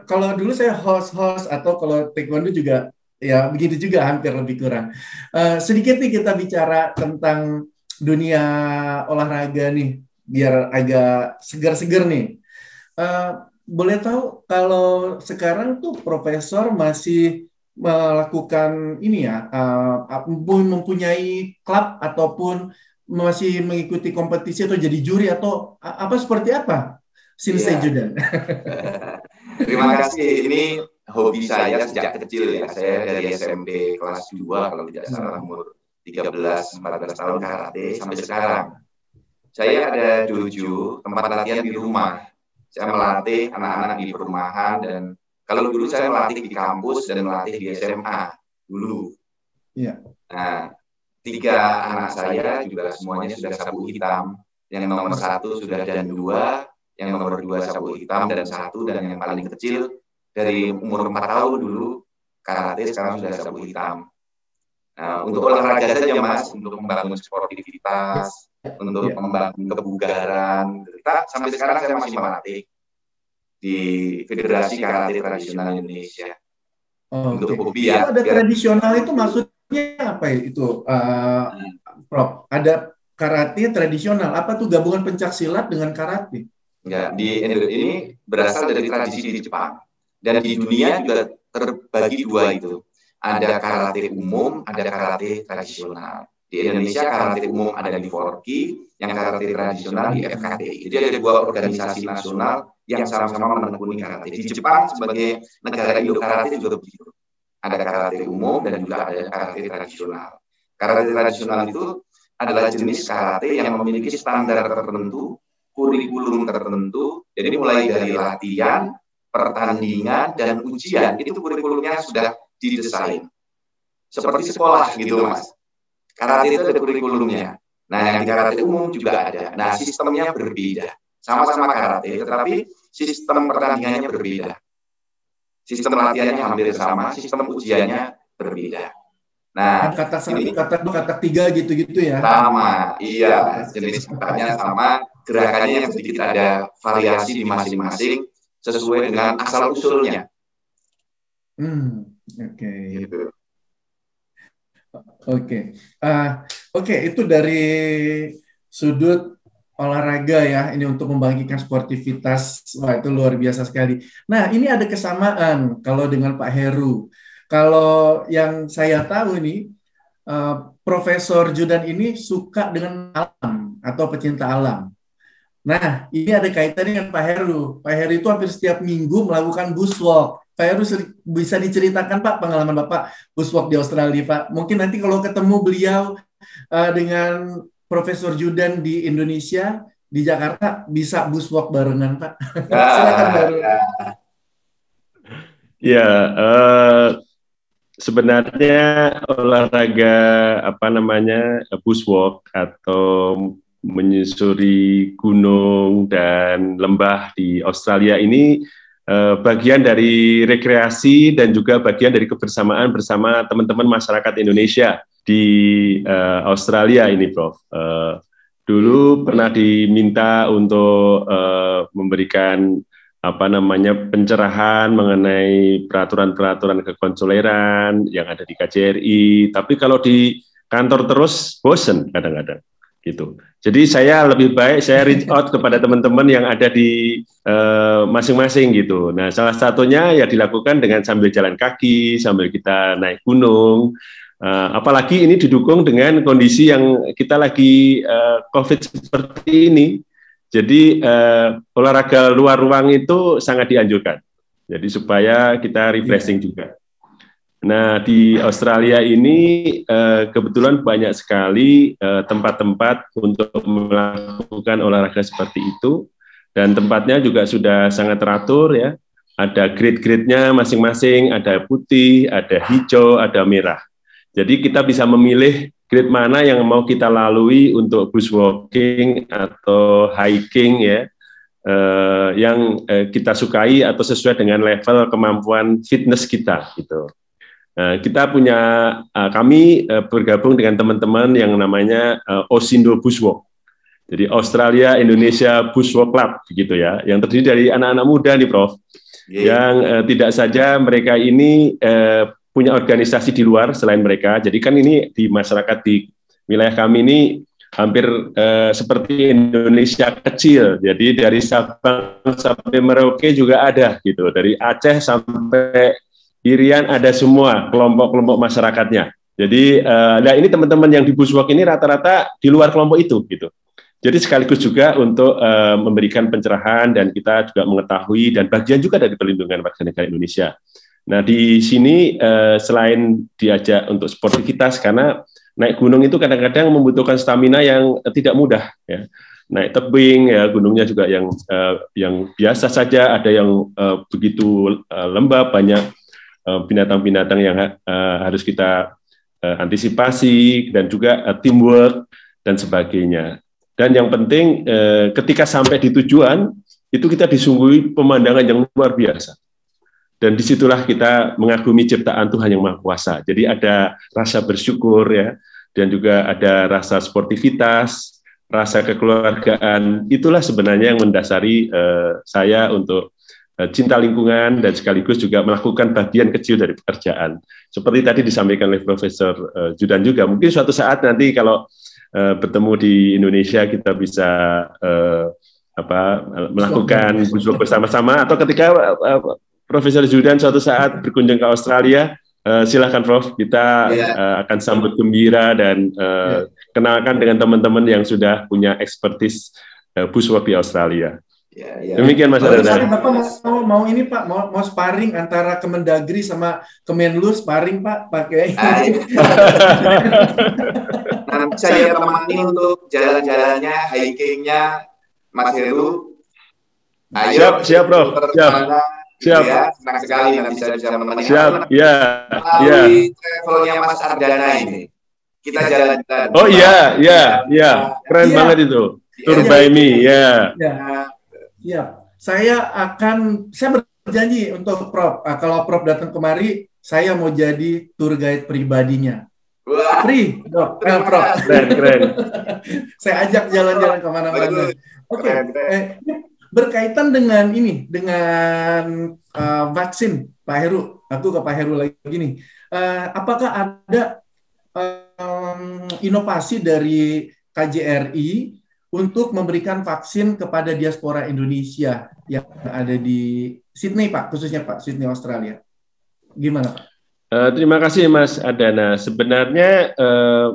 kalau dulu saya host atau kalau taekwondo juga ya begitu juga hampir lebih kurang. Sedikit nih kita bicara tentang dunia olahraga nih biar agak segar-segar nih. Boleh tahu kalau sekarang tuh profesor masih melakukan ini ya, mempunyai klub ataupun masih mengikuti kompetisi atau jadi juri atau apa seperti apa? Shinsei Judan. Terima kasih. Ini hobi saya sejak kecil ya. Saya dari SMP kelas 2 kalau tidak salah umur 13-14 tahun karate sampai sekarang. Saya ada dojo, tempat latihan di rumah. Saya melatih anak-anak di perumahan dan kalau dulu saya melatih di kampus dan melatih di SMA dulu. Iya. Nah, 3 anak saya juga semuanya sudah sabuk hitam. Yang nomor 1 sudah dan 2. Yang nomor 2 sabuk hitam dan 1, dan yang paling kecil dari umur 4 tahun dulu karate sekarang sudah sabuk hitam. Nah, untuk olahraga saja Mas, untuk membangun sportivitas, untuk membangun kebugaran. Kita sampai sekarang saya masih melatih di Federasi Karate Tradisional Indonesia. Untuk hobi ya. Itu ada tradisional itu maksudnya apa itu, Prof? Ada karate tradisional. Apa tuh gabungan pencak silat dengan karate? Ya, ini berasal dari tradisi di Jepang dan di dunia juga terbagi 2 itu. Ada karate umum, ada karate tradisional. Di Indonesia karate umum ada di Forki, yang karate tradisional di FKDI. Jadi ada 2 organisasi nasional yang sama-sama menekuni karate. Di Jepang sebagai negara Indo karate juga begitu. Ada karate umum dan juga ada karate tradisional. Karate tradisional itu adalah jenis karate yang memiliki standar tertentu, kurikulum tertentu. Jadi mulai dari latihan, pertandingan, dan ujian, itu kurikulumnya sudah didesain. Seperti sekolah gitu Mas. Karate itu ada kurikulumnya. Nah, yang di karate umum juga ada. Nah, sistemnya berbeda. Sama-sama karate, tetapi sistem pertandingannya berbeda. Sistem latihannya hampir sama, sistem ujiannya berbeda. Nah, kata 1, kata 2, kata 3 gitu-gitu ya? Sama, iya. Jenis katanya sama, gerakannya yang sedikit ada variasi di masing-masing sesuai dengan asal-usulnya. Oke. Gitu. Oke, itu dari sudut olahraga ya, ini untuk membagikan sportivitas. Wah, itu luar biasa sekali. Nah, ini ada kesamaan kalau dengan Pak Heru. Kalau yang saya tahu nih, Profesor Judan ini suka dengan alam atau pecinta alam. Nah, ini ada kaitannya dengan Pak Heru. Pak Heru itu hampir setiap minggu melakukan bushwalk. Pak Heru bisa diceritakan Pak pengalaman Bapak bushwalk di Australia Pak. Mungkin nanti kalau ketemu beliau dengan Profesor Judan di Indonesia, di Jakarta, bisa bushwalk barengan Pak. Silakan Pak Heru. Ya, sebenarnya olahraga bushwalk atau menyusuri gunung dan lembah di Australia ini bagian dari rekreasi dan juga bagian dari kebersamaan bersama teman-teman masyarakat Indonesia di Australia ini, Prof. Dulu pernah diminta untuk memberikan pencerahan mengenai peraturan-peraturan kekonsuleran yang ada di KJRI. Tapi kalau di kantor terus bosen kadang-kadang gitu. Jadi saya lebih baik saya reach out kepada teman-teman yang ada di masing-masing gitu. Nah, salah satunya ya dilakukan dengan sambil jalan kaki, sambil kita naik gunung. Apalagi ini didukung dengan kondisi yang kita lagi COVID seperti ini. Jadi olahraga luar ruang itu sangat dianjurkan. Jadi supaya kita refreshing juga. Nah, di Australia ini kebetulan banyak sekali tempat-tempat untuk melakukan olahraga seperti itu, dan tempatnya juga sudah sangat teratur ya. Ada grade-grade-nya masing-masing, ada putih, ada hijau, ada merah. Jadi kita bisa memilih grade mana yang mau kita lalui untuk bushwalking atau hiking ya, yang kita sukai atau sesuai dengan level kemampuan fitness kita gitu. Kita punya, kami bergabung dengan teman-teman yang namanya Osindo Bushwalk. Jadi Australia Indonesia Bushwalk Club gitu ya, yang terdiri dari anak-anak muda nih Prof. Yang tidak saja mereka ini punya organisasi di luar selain mereka. Jadi kan ini di masyarakat di wilayah kami ini hampir seperti Indonesia kecil. Jadi dari Sabang sampai Merauke juga ada gitu. Dari Aceh sampai Irian ada semua kelompok-kelompok masyarakatnya. Jadi nah ini teman-teman yang di Bushwalk ini rata-rata di luar kelompok itu gitu. Jadi sekaligus juga untuk memberikan pencerahan dan kita juga mengetahui dan bagian juga dari perlindungan warga negara Indonesia. Nah di sini selain diajak untuk sportivitas, karena naik gunung itu kadang-kadang membutuhkan stamina yang tidak mudah ya. Naik tebing ya, gunungnya juga yang biasa saja, ada yang begitu lembab, banyak binatang-binatang yang harus kita antisipasi, dan juga teamwork dan sebagainya. Dan yang penting ketika sampai di tujuan itu kita disuguhi pemandangan yang luar biasa. Dan disitulah kita mengagumi ciptaan Tuhan yang Maha Kuasa. Jadi ada rasa bersyukur ya, dan juga ada rasa sportivitas, rasa kekeluargaan. Itulah sebenarnya yang mendasari saya untuk cinta lingkungan dan sekaligus juga melakukan bagian kecil dari pekerjaan. Seperti tadi disampaikan oleh Profesor Zudan juga. Mungkin suatu saat nanti kalau bertemu di Indonesia kita bisa melakukan bushwalk bersama-sama, atau ketika Profesor Zudan suatu saat berkunjung ke Australia, silakan Prof, kita akan sambut gembira dan kenalkan dengan teman-teman yang sudah punya expertise bushwalk di Australia. Demikian Mas Adana. Bapak mau ini Pak, mau sparring antara Kemendagri sama Kemenlu, sparring Pak, pakai. Nanti saya temani untuk jalan-jalannya, hikingnya, Mas Heru. Ayo, siap Prof. Siap. Ya, senang sekali nanti saya bisa menemani. Siap, ya. Travelnya Mas Ardana ini. Kita jalan-jalan. Oh iya. Keren banget itu. Tour by me, ya. Saya berjanji untuk Prof. Kalau Prof datang kemari, saya mau jadi tour guide pribadinya. Wah, free, Prof. Keren. Saya ajak jalan-jalan kemana-mana. Oke. Berkaitan dengan vaksin, Pak Heru. Aku ke Pak Heru lagi nih. Apakah ada inovasi dari KJRI untuk memberikan vaksin kepada diaspora Indonesia yang ada di Sydney, Pak, khususnya Pak, Sydney, Australia? Gimana, Pak? Terima kasih, Mas Adana. Sebenarnya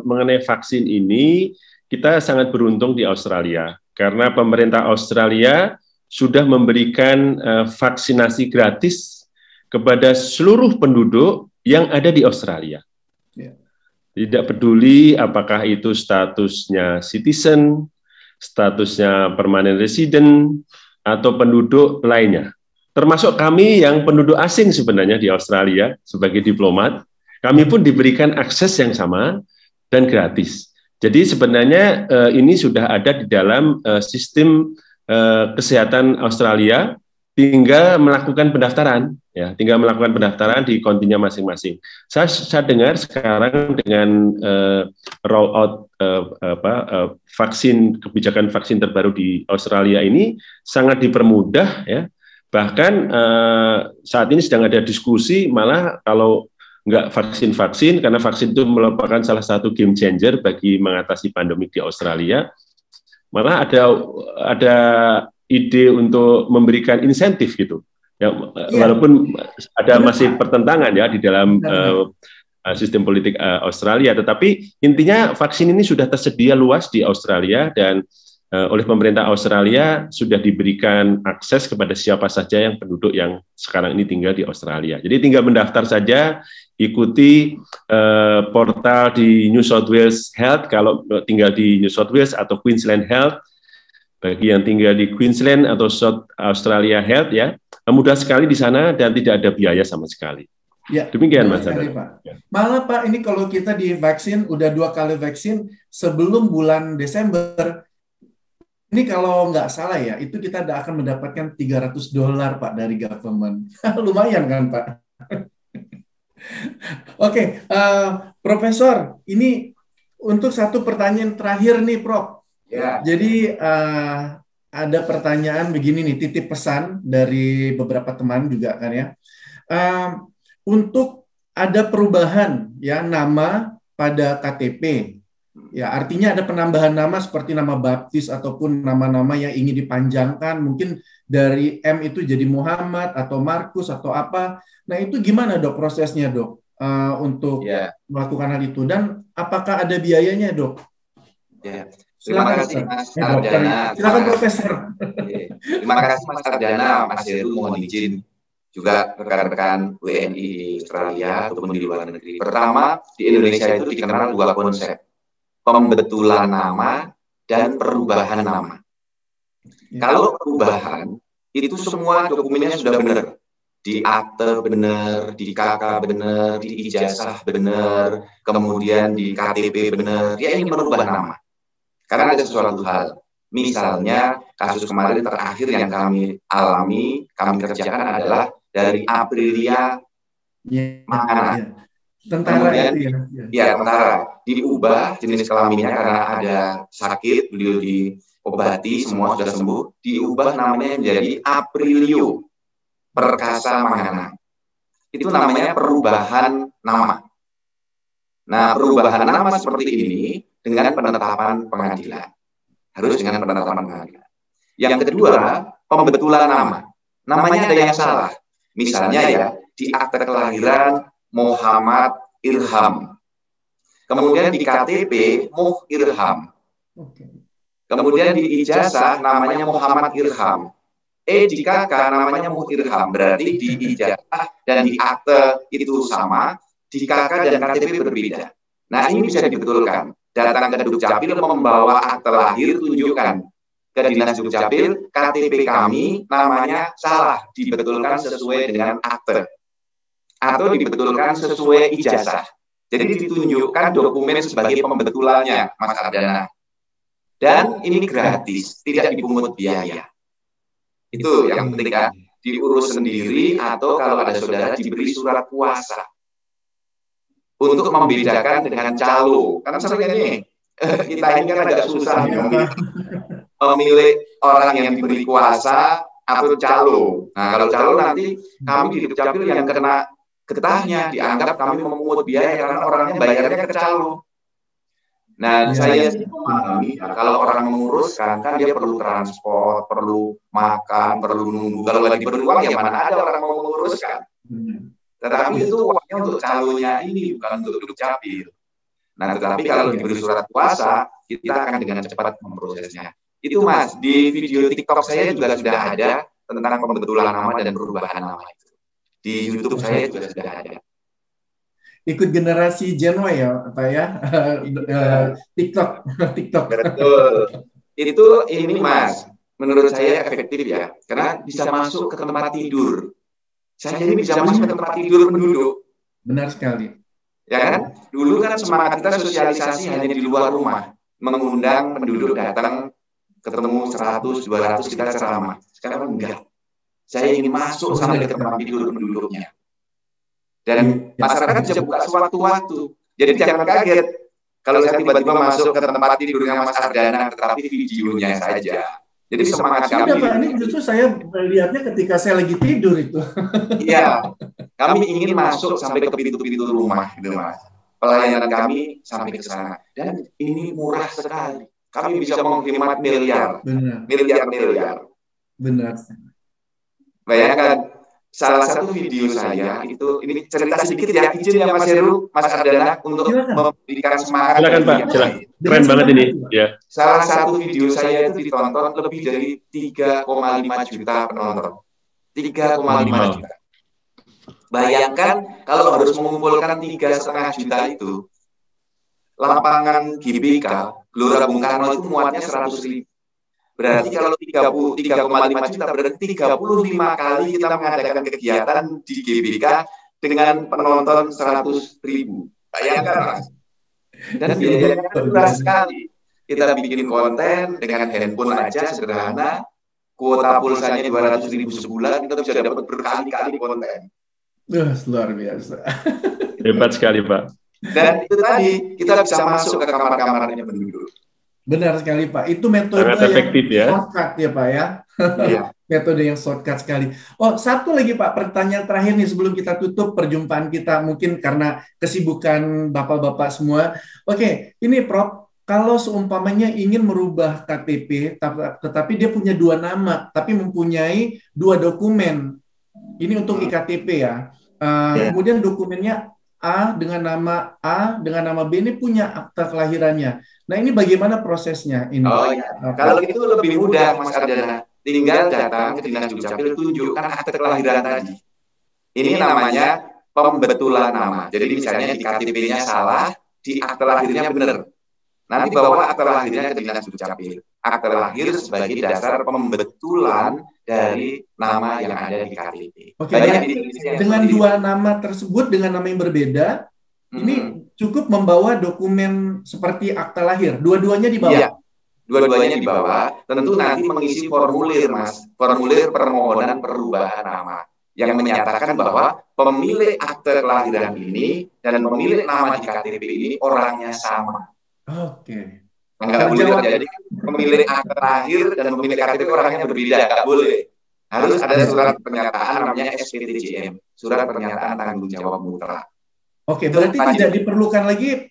mengenai vaksin ini, kita sangat beruntung di Australia, karena pemerintah Australia sudah memberikan vaksinasi gratis kepada seluruh penduduk yang ada di Australia. Tidak peduli apakah itu statusnya citizen, statusnya permanent resident, atau penduduk lainnya. Termasuk kami yang penduduk asing sebenarnya di Australia sebagai diplomat, kami pun diberikan akses yang sama dan gratis. Jadi sebenarnya ini sudah ada di dalam sistem kesehatan Australia, tinggal melakukan pendaftaran, ya, di kontinya masing-masing. Saya dengar sekarang dengan roll out kebijakan vaksin terbaru di Australia ini sangat dipermudah, ya. Bahkan saat ini sedang ada diskusi malah kalau nggak vaksin, karena vaksin itu merupakan salah satu game changer bagi mengatasi pandemi di Australia. Malah ada ide untuk memberikan insentif gitu. Ya, walaupun ada masih pertentangan ya di dalam sistem politik Australia, tetapi intinya vaksin ini sudah tersedia luas di Australia, dan oleh pemerintah Australia sudah diberikan akses kepada siapa saja yang penduduk yang sekarang ini tinggal di Australia. Jadi tinggal mendaftar saja, ikuti portal di New South Wales Health kalau tinggal di New South Wales, atau Queensland Health bagi yang tinggal di Queensland atau South Australia Health, ya. Mudah sekali di sana dan tidak ada biaya sama sekali. Ya, demikian Mas. Pak. Malah Pak, ini kalau kita divaksin, udah 2 kali vaksin sebelum bulan Desember, ini kalau nggak salah ya, itu kita akan mendapatkan $300 Pak dari government. Lumayan kan Pak? Oke, Profesor, ini untuk satu pertanyaan terakhir nih Prof. Ya. Jadi ada pertanyaan begini nih, titip pesan dari beberapa teman juga kan ya. Untuk ada perubahan ya nama pada KTP. Ya, artinya ada penambahan nama seperti nama baptis ataupun nama-nama yang ingin dipanjangkan, mungkin dari M itu jadi Muhammad atau Markus atau apa. Nah, itu gimana Dok prosesnya Dok untuk melakukan hal itu, dan apakah ada biayanya Dok? Ya. Terima kasih Mas Ardana. Silakan Profesor. Terima kasih Mas Ardana, Mas Heru, mohon izin juga rekan-rekan WNI Australia ataupun di luar negeri. Pertama, di Indonesia itu dikenal 2 konsep, pembetulan nama dan perubahan nama. Kalau perubahan, itu semua dokumennya sudah benar. Di akte benar, di KK benar, di ijazah benar, kemudian di KTP benar. Dia ingin merubah nama. Karena ada sesuatu hal. Misalnya, kasus kemarin terakhir yang kami alami, kami kerjakan adalah dari Aprilia Mahana. Tentara kemudian, itu ya. Tentara. Diubah jenis kelaminnya karena ada sakit, beliau diobati, semua sudah sembuh. Diubah namanya menjadi Aprilio Perkasa Mahana. Itu namanya perubahan nama. Nah, perubahan nama seperti ini dengan penetapan pengadilan. Harus dengan penetapan pengadilan. Yang kedua, pembetulan nama. Namanya ada yang salah. Misalnya ya, di akte kelahiran Muhammad Ilham. Kemudian di KTP Muh Ilham. Kemudian di ijazah namanya Muhammad Ilham. Di KK namanya Muh Ilham. Berarti di ijazah dan di akte itu sama, di KK dan KTP berbeda. Nah, ini bisa dibetulkan. Datang ke Dukcapil membawa akte lahir, tunjukkan ke Dinas Dukcapil, KTP kami namanya salah, dibetulkan sesuai dengan akte. Atau dibetulkan sesuai ijazah. Jadi ditunjukkan dokumen sebagai pembetulannya, Mas Ardana. Dan ini gratis, tidak dipungut biaya. Itu yang penting kan, diurus sendiri atau kalau ada saudara diberi surat kuasa. Untuk membedakan dengan calo. Karena sebenarnya nih, kita ini kan agak susah memilih orang yang diberi kuasa atau calo. Nah, kalau calo nanti kami di Dukcapil yang kena getahnya, dianggap kami memungut biaya karena orangnya bayarnya ke calo. Nah, saya sih memahami kalau orang menguruskan kan dia perlu transport, perlu makan, perlu nunggu. Kalau lagi beruang ya mana ada orang mau menguruskan. Tetapi itu uangnya untuk calonya ini, bukan untuk Dukcapil. Nah, tetapi kalau diberi surat kuasa, kita akan dengan cepat memprosesnya. Itu Mas, di video TikTok saya juga sudah ada tentang pembetulan nama dan perubahan nama itu. Di YouTube saya juga sudah ada. Ikut generasi Gen Y ya, Pak ya? TikTok. Betul. Itu ini Mas, menurut saya efektif ya, karena bisa masuk ke tempat tidur. Saya ini bisa masuk ke tempat tidur penduduk. Benar sekali. Ya kan? Dulu kan semangat kita sosialisasi hanya di luar rumah. Mengundang penduduk datang, ketemu 100, 200, kita ceramah. Sekarang enggak. Saya ingin masuk sampai ke tempat tidur penduduknya. Dan masyarakat bisa buka sewaktu-waktu. Jadi jangan kaget kalau saya tiba-tiba masuk ke tempat tidurnya Mas Ardana, tetapi videonya saja. Jadi semangat kami. Pak, ini justru saya melihatnya ketika saya lagi tidur itu. Iya, kami ingin masuk sampai ke pintu-pintu rumah, gitu Mas. Pelayanan kami sampai ke sana. Dan ini murah sekali. Kami bisa menghemat miliar. Benar. Miliar-miliar. Benar. Bayangkan, salah satu video saya itu, ini cerita sedikit ya, izin ya Mas Heru, Mas Ardana, untuk memberikan semangat. Silakan Pak, silakan. Keren banget ini. Ya. Salah satu video saya itu ditonton lebih dari 3,5 juta penonton. 3,5 juta. Bayangkan kalau harus mengumpulkan 3,5 juta itu, lapangan GBK, Gelora Bung Karno itu muatnya 100.000. Berarti kalau 3,5 juta, berarti 35 kali kita mengadakan kegiatan di GBK dengan penonton 100.000. Bayangkan, Mas. Dan biayanya murah sekali. Kita bikin konten dengan handphone aja sederhana, kuota pulsanya 200.000 sebulan, kita bisa dapat berkali-kali konten. Luar biasa. Hebat sekali, Pak. Dan itu tadi, kita bisa masuk ke kamar-kamarnya penduduk. Benar sekali Pak, itu metode sangat efektif, yang shortcut ya Pak ya. Iya. Metode yang shortcut sekali. Oh, satu lagi Pak, pertanyaan terakhir nih sebelum kita tutup perjumpaan kita, mungkin karena kesibukan Bapak-Bapak semua. Oke, ini Prof, kalau seumpamanya ingin merubah KTP, tetapi dia punya 2 nama, tapi mempunyai 2 dokumen. Ini untuk IKTP ya. Kemudian dokumennya A dengan nama A dengan nama B ini punya akta kelahirannya. Nah, ini bagaimana prosesnya ini? Oh ya, kalau itu lebih mudah Mas Ardana. Tinggal datang ke Dinas Dukcapil, tunjukkan akta kelahiran tadi. Ini namanya pembetulan nama. Jadi misalnya di KTP-nya salah, di akta lahirnya benar. Nanti bawa akta lahirnya ke Dinas Dukcapil. Akta lahir sebagai dasar pembetulan dari nama yang ada di KTP. Oke, dengan 2 nama tersebut dengan nama yang berbeda, ini cukup membawa dokumen seperti akta lahir. Dua-duanya dibawa. Iya, dua-duanya dibawa. Tentu nanti mengisi formulir, Mas. Formulir permohonan perubahan nama yang menyatakan bahwa pemilik akta kelahiran ini dan pemilik nama di KTP ini orangnya sama. Oke. Enggak boleh terjadi pemilik akta lahir dan pemilik KTP orangnya berbeda, enggak boleh. Harus ada surat pernyataan namanya SPTJM, surat pernyataan tanggung jawab mutlak. Oke, berarti tidak diperlukan lagi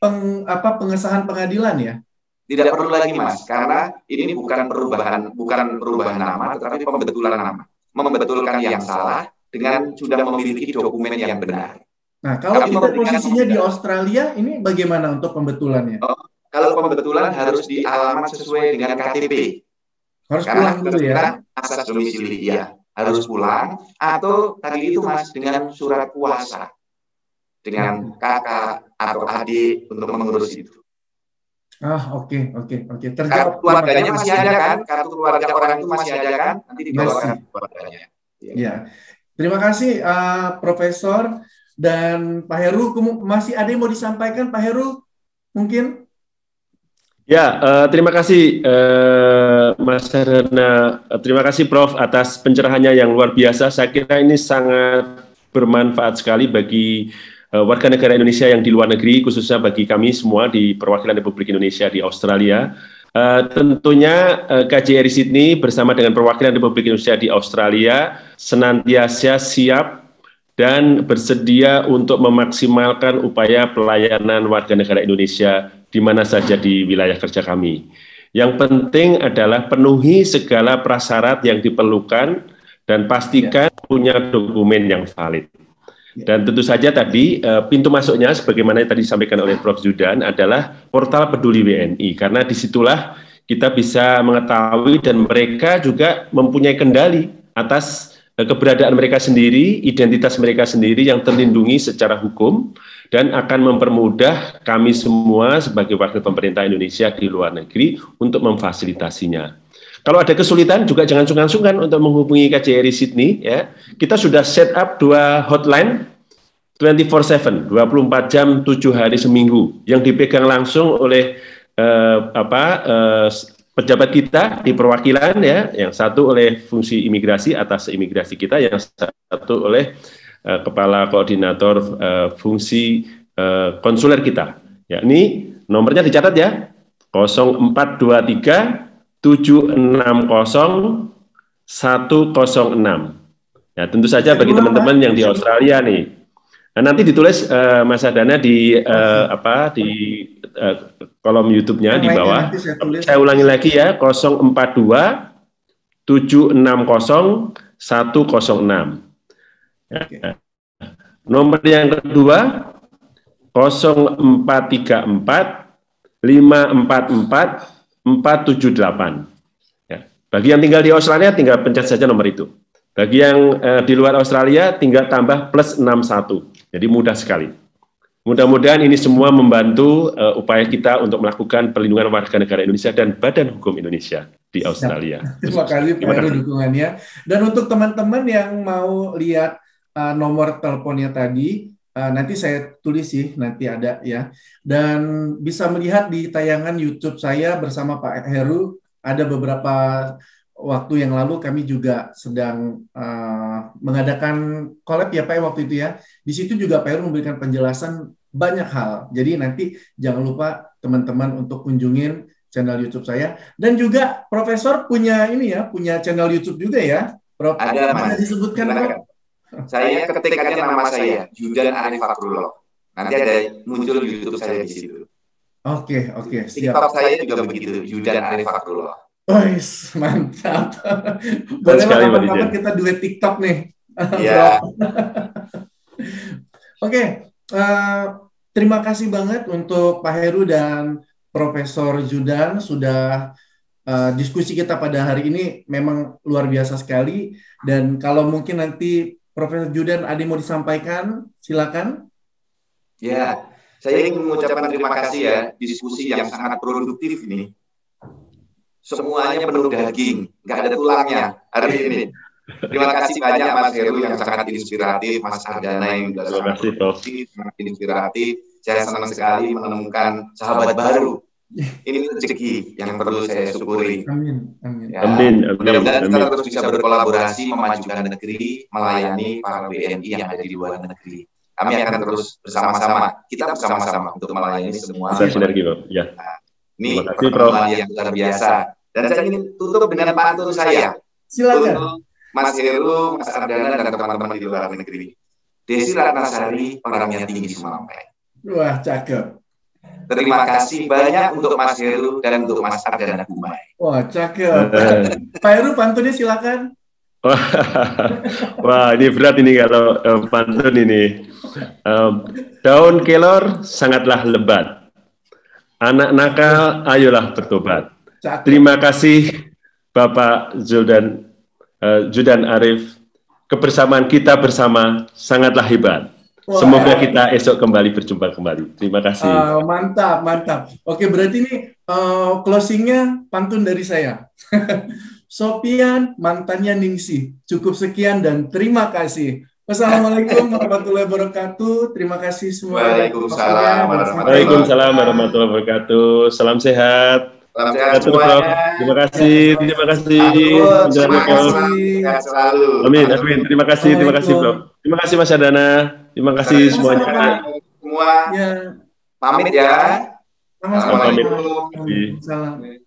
pengesahan pengadilan ya? Tidak perlu lagi Mas, karena ini bukan perubahan nama, tetapi pembetulan nama. Membetulkan yang salah dengan sudah memiliki dokumen yang benar. Nah, kalau kita posisinya di Australia, ini bagaimana untuk pembetulannya? Kalau pembetulan harus di alamat sesuai dengan KTP. Harus pulang dulu ya? Asas domisili, ya. Harus pulang. Atau tadi itu Mas, dengan surat kuasa. Dengan kakak atau adik untuk mengurus itu. Oke. Kartu keluarganya masih ada kan? Kartu keluarga orang itu masih ada kan? Nanti dibawakan keluarganya. Ya. Terima kasih Profesor dan Pak Heru. Masih ada yang mau disampaikan Pak Heru? Mungkin? Ya, terima kasih Mas Ardana. Terima kasih Prof atas pencerahannya yang luar biasa. Saya kira ini sangat bermanfaat sekali bagi warga negara Indonesia yang di luar negeri, khususnya bagi kami semua di Perwakilan Republik Indonesia di Australia. Tentunya KJRI Sydney bersama dengan Perwakilan Republik Indonesia di Australia senantiasa siap dan bersedia untuk memaksimalkan upaya pelayanan warga negara Indonesia di mana saja di wilayah kerja kami. Yang penting adalah penuhi segala prasyarat yang diperlukan dan pastikan punya dokumen yang valid. Dan tentu saja tadi pintu masuknya sebagaimana tadi disampaikan oleh Prof. Zudan adalah portal Peduli WNI, karena disitulah kita bisa mengetahui dan mereka juga mempunyai kendali atas keberadaan mereka sendiri, identitas mereka sendiri yang terlindungi secara hukum dan akan mempermudah kami semua sebagai wakil pemerintah Indonesia di luar negeri untuk memfasilitasinya. Kalau ada kesulitan juga jangan sungkan-sungkan untuk menghubungi KJRI Sydney ya. Kita sudah set up 2 hotline 24/7, 24 jam 7 hari seminggu yang dipegang langsung oleh pejabat kita di perwakilan ya, yang satu oleh fungsi imigrasi atas imigrasi kita, yang satu oleh kepala koordinator fungsi konsuler kita. Ya, ini nomornya dicatat ya, 0423 760 106. Ya, tentu saja bagi teman-teman yang di Australia nih. Nah, nanti ditulis Mas Ardana di kolom YouTube-nya di bawah. Saya ulangi lagi ya, 042 760 106. Okay. Nomor yang kedua 0434 544 478. Ya. Bagi yang tinggal di Australia tinggal pencet saja nomor itu. Bagi yang di luar Australia tinggal tambah +61. Jadi mudah sekali. Mudah-mudahan ini semua membantu upaya kita untuk melakukan perlindungan warga negara Indonesia dan Badan Hukum Indonesia di Australia. Terima kasih Pak Heru dukungannya. Dan untuk teman-teman yang mau lihat nomor teleponnya tadi, nanti saya tulis sih, nanti ada ya. Dan bisa melihat di tayangan YouTube saya bersama Pak Heru, ada beberapa waktu yang lalu kami juga sedang mengadakan collab ya Pak waktu itu ya. Di situ juga Pak Heru memberikan penjelasan banyak hal. Jadi nanti jangan lupa teman-teman untuk kunjungin channel YouTube saya. Dan juga Profesor punya ini ya, punya channel YouTube juga ya. Prof. Ada Mas. Disebutkan Prof. Saya ketik aja nama saya, Judan Arif Fakrullah. Nanti ada muncul YouTube saya di situ. Oke. TikTok saya juga begitu, Judan Arif Fakrullah. Mantap. Boleh kapan-kapan kita duet TikTok nih. Iya. Oke, terima kasih banget untuk Pak Heru dan Profesor Judan sudah diskusi kita pada hari ini memang luar biasa sekali. Dan kalau mungkin nanti Profesor Judan ada mau disampaikan, silakan. Ya, saya ingin mengucapkan terima kasih ya, diskusi yang sangat produktif ini. Semuanya penuh daging, nggak ada tulangnya hari ini. Terima kasih banyak Mas Heru yang sangat inspiratif, Mas Ardana yang juga sangat produktif, sangat inspiratif. Saya senang sekali menemukan sahabat baru. Ini rezeki yang perlu saya syukuri. Amin. Ya, mudah-mudahan kita terus bisa berkolaborasi, memajukan negeri, melayani para WNI yang ada di luar negeri. Kami akan terus bersama-sama, kita bersama-sama untuk melayani semua. Sinergi, Bang. Ya. Ini pertemuan yang luar biasa. Dan saya ingin tutup dengan pantun saya. Silakan. Untuk Mas Heru, Mas Ardana, dan teman-teman di luar negeri. Desi Ratnasari, orangnya tinggi semampai. Wah, cakep. Terima kasih banyak untuk Mas Heru dan untuk Mas Ardana Gumai. Wah, cakep. Pak Heru, pantunnya silakan. Wah, ini berat ini kalau pantun ini. Daun kelor sangatlah lebat. Anak nakal, ayolah bertobat. Cakep. Terima kasih Bapak Judan Arif. Kebersamaan kita bersama sangatlah hebat. Wah. Semoga kita esok kembali berjumpa kembali. Terima kasih. Mantap. Oke, berarti ini closingnya pantun dari saya. Sopian, mantannya Ningsih. Cukup sekian dan terima kasih. Wassalamualaikum warahmatullahi wabarakatuh. Terima kasih semua. Waalaikumsalam warahmatullahi wabarakatuh. Salam sehat. Salam sehat semuanya. Terima kasih. Amin. Terima kasih, Bro. Terima kasih Mas Ardana. Terima kasih semuanya. Semua. Pamit ya. Assalamualaikum.